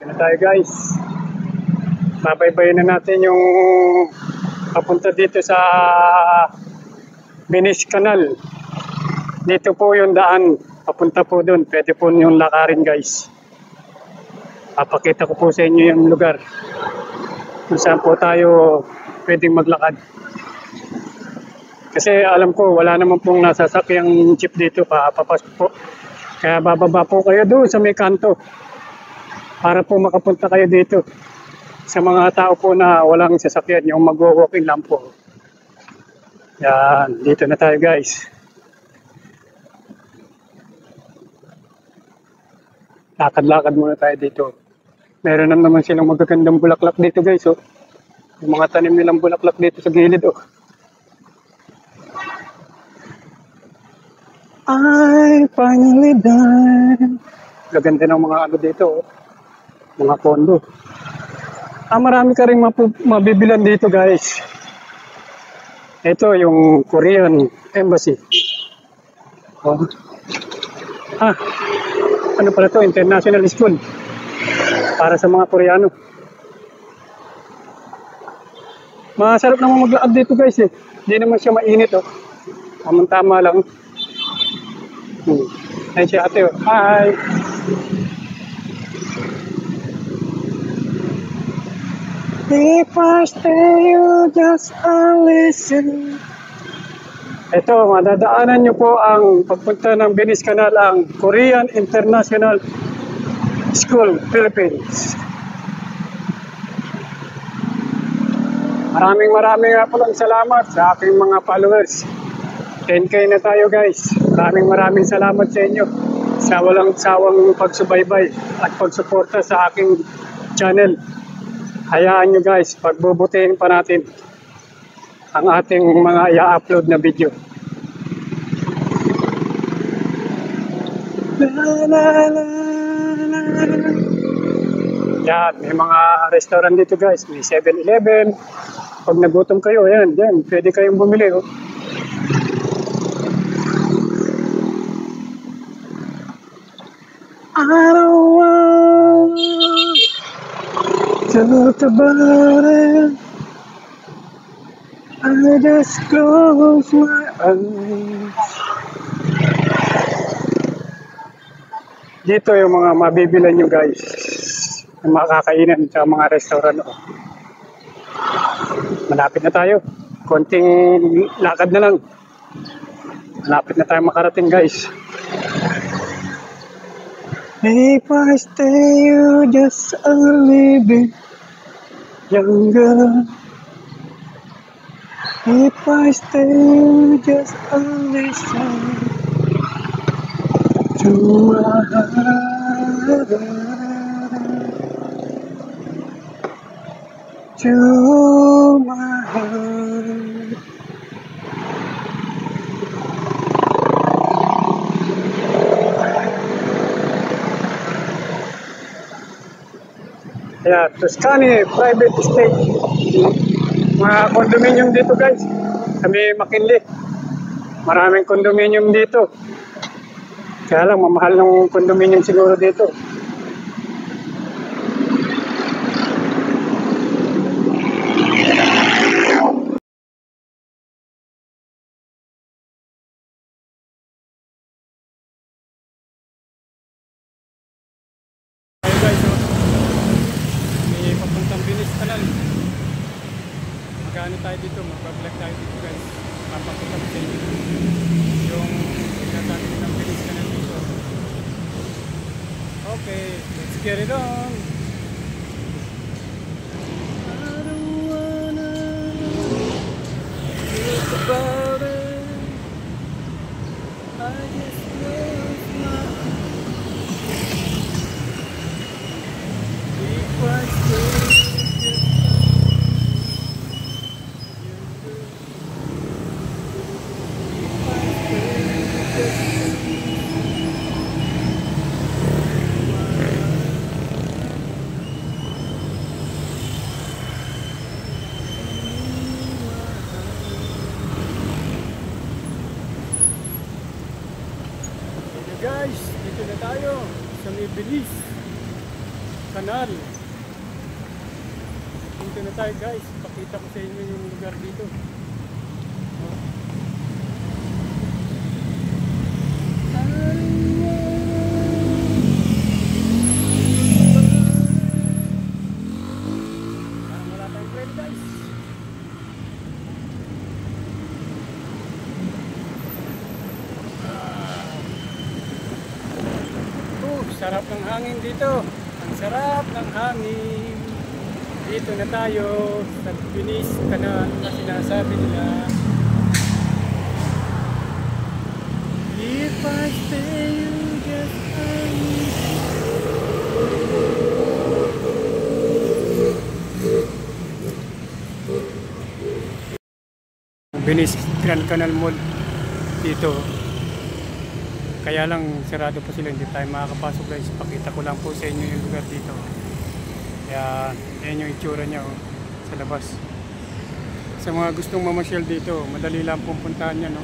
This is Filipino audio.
Yan na tayo guys. Babaybayin na natin yung papunta dito sa Venice Canal. Dito po yung daan. Papunta po doon. Pwede po yung lakarin guys. Papakita ko po sa inyo yung lugar. Kung saan po tayo pwedeng maglakad. Kasi alam ko wala naman pong nasasakyang jeep dito. Papapasok po. Kaya bababa po kayo doon sa may kanto. Para po makapunta kayo dito sa mga tao po na walang sasakyan, yung mag-walking lang po. Yan, dito na tayo guys. Lakad-lakad muna tayo dito. Meron naman silang magagandang bulaklak dito guys. Oh. Yung mga tanim nilang bulaklak dito sa gilid. Oh. I finally done. Gaganda ng mga ano dito. Oh. Mga kondo. Marami ka rin mabibilan dito guys. Ito yung Korean Embassy. Oh. Ano pala to? International School. Para sa mga Koreano. Masarap naman maglakad dito guys eh. Hindi naman siya mainit oh. Tama lang. Ayun si ate oh. Hi! If I stay, you just listen. Ito, madadaanan nyo po ang pagpunta ng Venice Canal, ang Korean International School, Philippines. Maraming nga po lang salamat sa aking mga followers. 10K na tayo guys. Maraming salamat sa inyo sa walang sawang pagsubaybay at pagsuporta sa aking channel. Hayaan nyo guys, pagbubutihin pa natin ang ating mga i-upload na video. Yan, may mga restaurant dito guys. May 7-Eleven. Pag nagutom kayo, yan, pwede kayong bumili. Oh. I don't want talk about it. I just close my eyes. Dito yung mga mabibilan nyo guys. Yung makakainan sa mga restaurant. Malapit na tayo. Konting lakad na lang. Malapit na tayo makarating guys. If I stay, you just a little bit younger. If I stay, you just a listen to my heart, to my heart. Yeah, Tuscany Private Estate. Mga condominium dito guys. Kami McKinley. Maraming condominium dito. Kaya lang, mamahal ng condominium siguro dito. Hey guys, may papuntang Venice Canal. Magkano tayo dito? Mag-vlog tayo dito guys. Papakita ko sa inyo yung pinagkakit ng Venice Canal dito. Okay, let's get it on. I don't wanna think about it. I just love my if I stay. Guys, dito na tayo sa may Belize. Kanal. Dito na tayo guys, pakita ko sa inyo yung lugar dito. Oh. Wala tayong plane guys. Sarap ng hangin dito. Ang sarap ng hangin. Dito na tayo sa Venice Canal na sinasabi nila. If I stay, you get Venice Grand Canal Mall dito. Kaya lang sarado pa sila, hindi tayo makakapasok guys. Pakita ko lang po sa inyo yung lugar dito. Kaya yan yung itsura niya sa labas. Sa mga gustong mamasyal dito, madali lang pupuntahan niya, no?